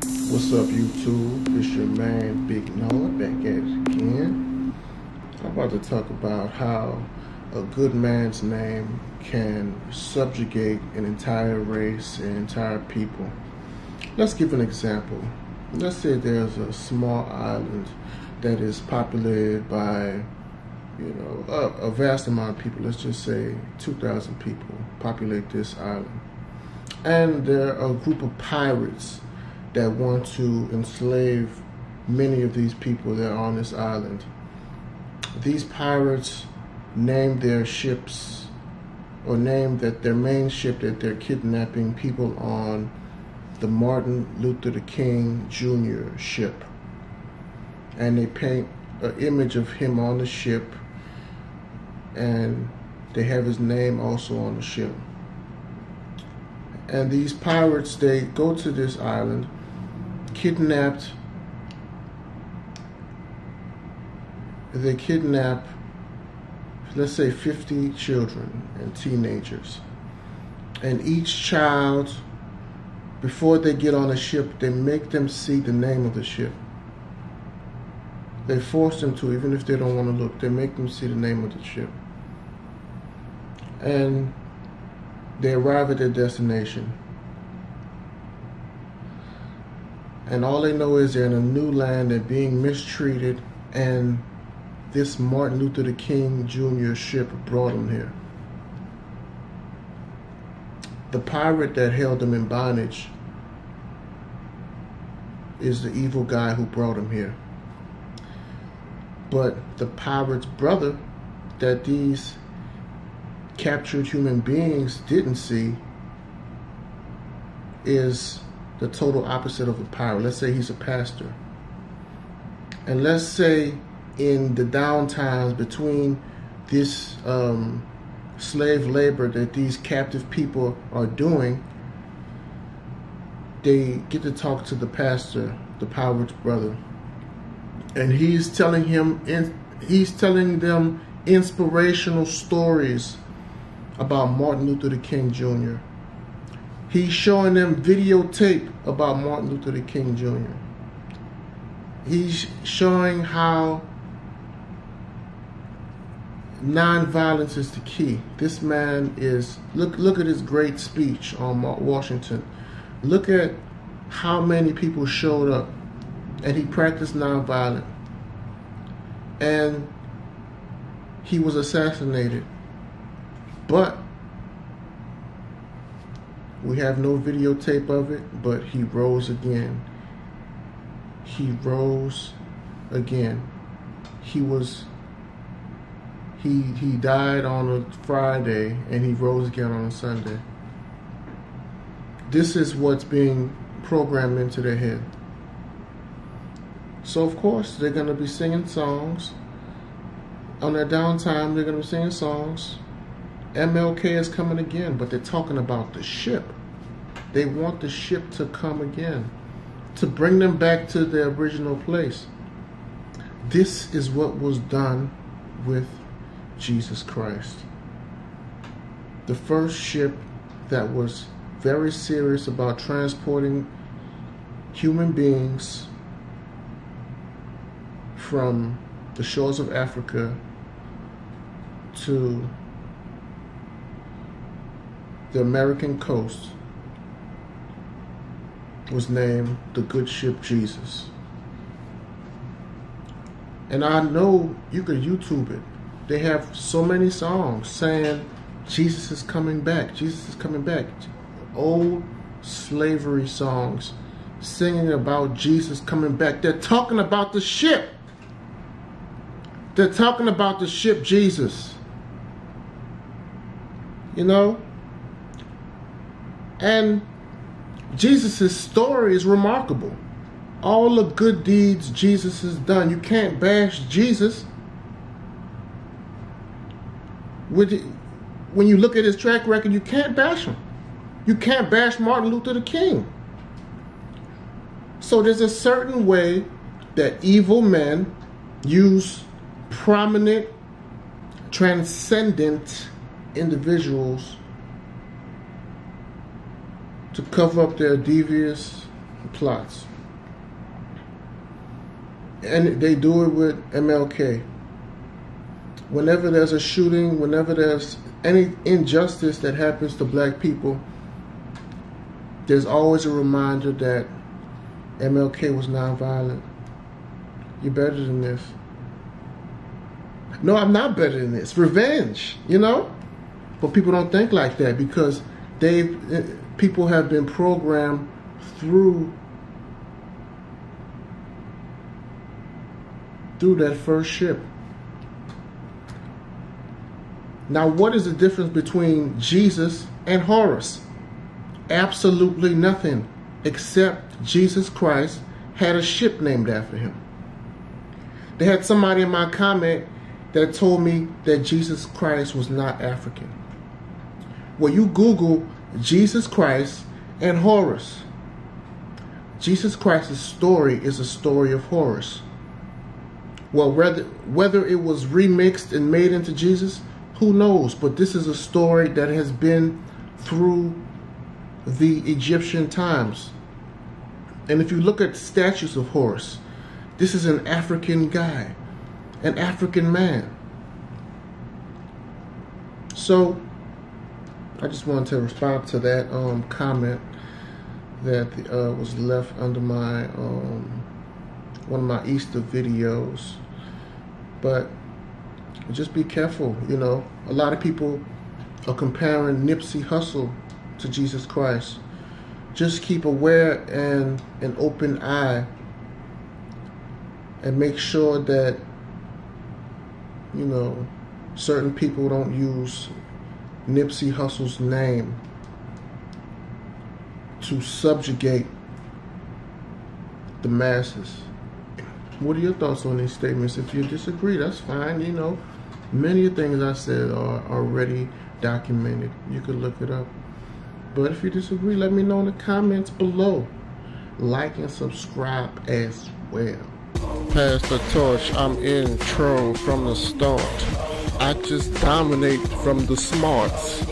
What's up, YouTube? It's your man, Big Noah, back at it again. I'm about to talk about how a good man's name can subjugate an entire race, an entire people. Let's give an example. Let's say there's a small island that is populated by, a vast amount of people. Let's just say 2,000 people populate this island. And there are a group of pirates that want to enslave many of these people that are on this island. These pirates name their ships, or name that their main ship that they're kidnapping people on, the Martin Luther King Jr. ship. And they paint an image of him on the ship, and they have his name also on the ship. And these pirates, they go to this island, they kidnap, let's say 50 children and teenagers. And each child, before they get on a ship, they make them see the name of the ship. They force them to, even if they don't want to look, they make them see the name of the ship. And they arrive at their destination. And all they know is they're in a new land, they're being mistreated, and this Martin Luther King Jr. ship brought them here. The pirate that held them in bondage is the evil guy who brought them here. But the pirate's brother that these captured human beings didn't see is the total opposite of a pirate. Let's say he's a pastor. And let's say in the downtimes between this slave labor that these captive people are doing, they get to talk to the pastor, the pirate's brother. And he's telling them inspirational stories about Martin Luther King Jr. He's showing them videotape about Martin Luther King Jr. He's showing how nonviolence is the key. This man is, look at his great speech on Washington. Look at how many people showed up, and he practiced nonviolence. And he was assassinated. But we have no videotape of it, but he rose again. He rose again. He died on a Friday, and he rose again on a Sunday. This is what's being programmed into their head. So of course they're going to be singing songs. On their downtime, they're going to be singing songs. MLK is coming again, but they're talking about the ship. They want the ship to come again, to bring them back to their original place. This is what was done with Jesus Christ. The first ship that was very serious about transporting human beings from the shores of Africa to the American coast was named the good ship Jesus. And I know you could YouTube it. They have so many songs saying Jesus is coming back, Jesus is coming back. Old slavery songs singing about Jesus coming back. They're talking about the ship. They're talking about the ship Jesus. You know? And Jesus' story is remarkable. All the good deeds Jesus has done. You can't bash Jesus. When you look at his track record, you can't bash him. You can't bash Martin Luther King. So there's a certain way that evil men use prominent, transcendent individuals to cover up their devious plots. And they do it with MLK. Whenever there's a shooting, whenever there's any injustice that happens to black people, there's always a reminder that MLK was nonviolent. You're better than this. No, I'm not better than this. Revenge, you know? But people don't think like that because people have been programmed through that first ship. Now, what is the difference between Jesus and Horus? Absolutely nothing, except Jesus Christ had a ship named after him. They had somebody in my comment that told me that Jesus Christ was not African. Well, you Google Jesus Christ and Horus. Jesus Christ's story is a story of Horus. Well, whether it was remixed and made into Jesus, who knows? But this is a story that has been through the Egyptian times. And if you look at statues of Horus, this is an African guy, an African man. So I just wanted to respond to that comment that was left under my one of my Easter videos. But just be careful, you know. A lot of people are comparing Nipsey Hussle to Jesus Christ. Just keep aware and an open eye, and make sure that, you know, certain people don't use Nipsey Hussle's name to subjugate the masses. What are your thoughts on these statements? If you disagree, that's fine. You know, many of the things I said are already documented. You could look it up. But if you disagree, let me know in the comments below. Like and subscribe as well. Pass the torch. I'm intro from the start. I just dominate from the smarts.